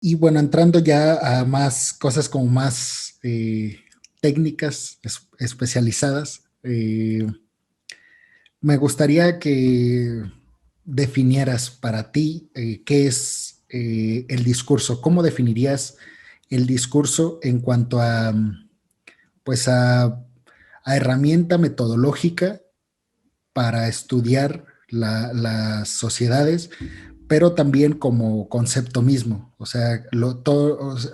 Y bueno, entrando ya a más cosas como más técnicas, especializadas, me gustaría que definieras para ti qué es el discurso. ¿Cómo definirías el discurso en cuanto a, pues a herramienta metodológica para estudiar las sociedades, pero también como concepto mismo, o sea, o sea,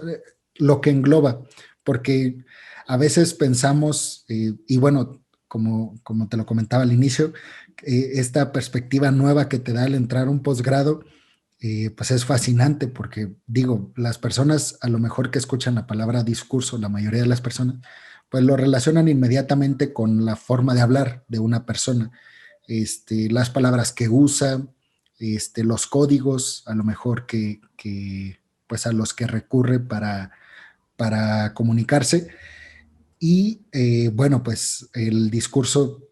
lo que engloba, porque a veces pensamos, y bueno, como te lo comentaba al inicio, esta perspectiva nueva que te da al entrar a un posgrado, pues es fascinante porque digo, las personas a lo mejor que escuchan la palabra discurso, la mayoría de las personas, pues lo relacionan inmediatamente con la forma de hablar de una persona, las palabras que usa, los códigos a lo mejor pues a los que recurre para comunicarse. Y bueno, pues el discurso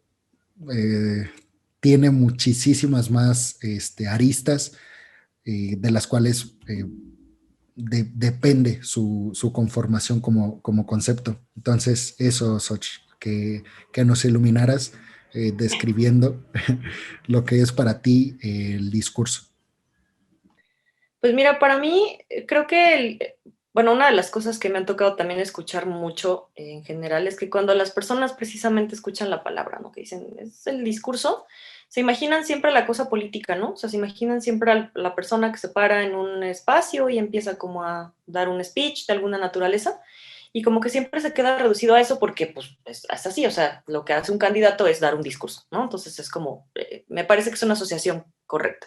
eh, tiene muchísimas más aristas de las cuales depende su conformación como concepto. Entonces, eso, Soch, que nos iluminaras describiendo lo que es para ti el discurso. Pues mira, para mí creo que, bueno, una de las cosas que me han tocado también escuchar mucho en general es que cuando las personas precisamente escuchan la palabra, ¿no? Que dicen, es el discurso, se imaginan siempre la cosa política, ¿no? O sea, se imaginan siempre a la persona que se para en un espacio y empieza como a dar un speech de alguna naturaleza y como que siempre se queda reducido a eso porque pues es así, o sea, lo que hace un candidato es dar un discurso, ¿no? Entonces es como, me parece que es una asociación correcta.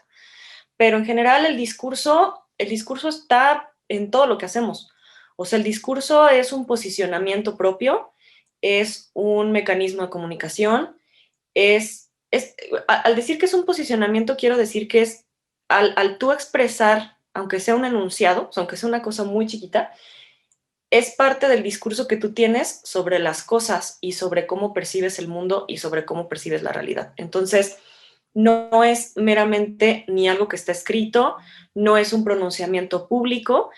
Pero en general el discurso está en todo lo que hacemos. O sea, el discurso es un posicionamiento propio, es un mecanismo de comunicación, al decir que es un posicionamiento, quiero decir que es al tú expresar, aunque sea un enunciado, o sea, aunque sea una cosa muy chiquita, es parte del discurso que tú tienes sobre las cosas y sobre cómo percibes el mundo y sobre cómo percibes la realidad. Entonces, no es meramente ni algo que está escrito, no es un pronunciamiento público,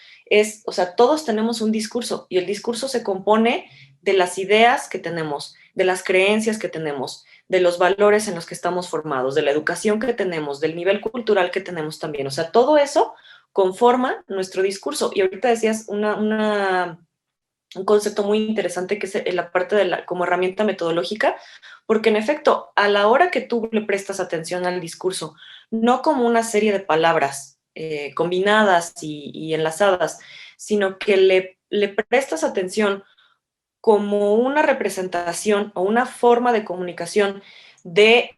o sea, todos tenemos un discurso y el discurso se compone de las ideas que tenemos, de las creencias que tenemos, de los valores en los que estamos formados, de la educación que tenemos, del nivel cultural que tenemos también. O sea, todo eso conforma nuestro discurso. Y ahorita decías un concepto muy interesante que es la parte de como herramienta metodológica, porque en efecto, a la hora que tú le prestas atención al discurso, no como una serie de palabras combinadas y enlazadas, sino que le prestas atención como una representación o una forma de comunicación de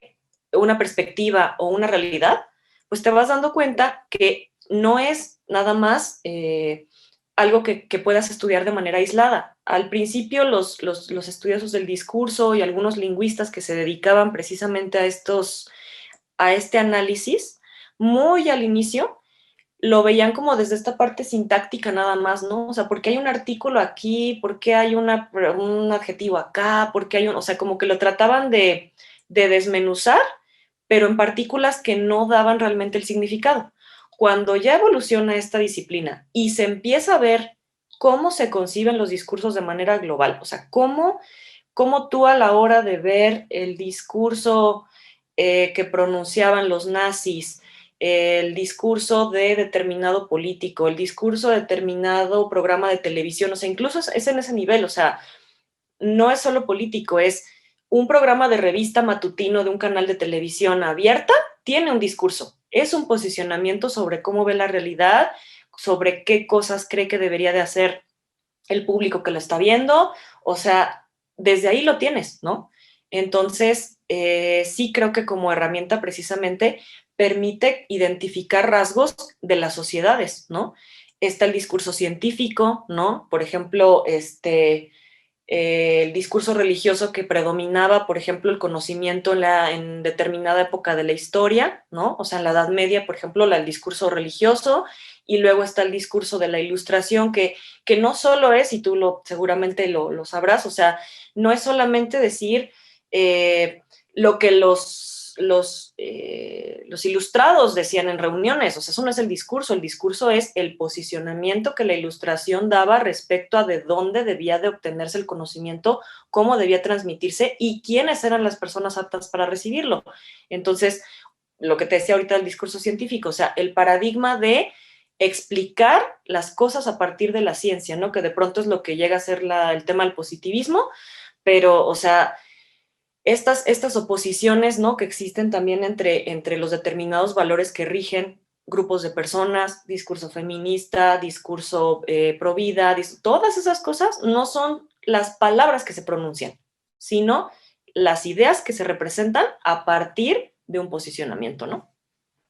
una perspectiva o una realidad, pues te vas dando cuenta que no es nada más algo que puedas estudiar de manera aislada. Al principio los estudiosos del discurso y algunos lingüistas que se dedicaban precisamente a este análisis, muy al inicio, lo veían como desde esta parte sintáctica nada más, ¿no? O sea, ¿por qué hay un artículo aquí? ¿Por qué hay un adjetivo acá? ¿Por qué hay un...? O sea, como que lo trataban de desmenuzar, pero en partículas que no daban realmente el significado. Cuando ya evoluciona esta disciplina y se empieza a ver cómo se conciben los discursos de manera global, o sea, cómo tú a la hora de ver el discurso que pronunciaban los nazis, el discurso de determinado político, el discurso de determinado programa de televisión, o sea, incluso es en ese nivel, o sea, no es solo político, es un programa de revista matutino de un canal de televisión abierta, tiene un discurso, es un posicionamiento sobre cómo ve la realidad, sobre qué cosas cree que debería de hacer el público que lo está viendo, o sea, desde ahí lo tienes, ¿no? Entonces, sí creo que como herramienta precisamente permite identificar rasgos de las sociedades, ¿no? Está el discurso científico, ¿no? Por ejemplo, el discurso religioso que predominaba, por ejemplo, el conocimiento en determinada época de la historia, ¿no? O sea, en la Edad Media, por ejemplo, el discurso religioso, y luego está el discurso de la Ilustración, que no solo es, y tú seguramente lo sabrás, o sea, no es solamente decir lo que los ilustrados decían en reuniones, o sea, eso no es el discurso es el posicionamiento que la ilustración daba respecto a de dónde debía de obtenerse el conocimiento, cómo debía transmitirse y quiénes eran las personas aptas para recibirlo. Entonces, lo que te decía ahorita del discurso científico, o sea, el paradigma de explicar las cosas a partir de la ciencia, ¿no? Que de pronto es lo que llega a ser el tema del positivismo, pero, o sea, estas oposiciones, ¿no? Que existen también entre los determinados valores que rigen grupos de personas, discurso feminista, discurso pro vida, todas esas cosas no son las palabras que se pronuncian, sino las ideas que se representan a partir de un posicionamiento, ¿no?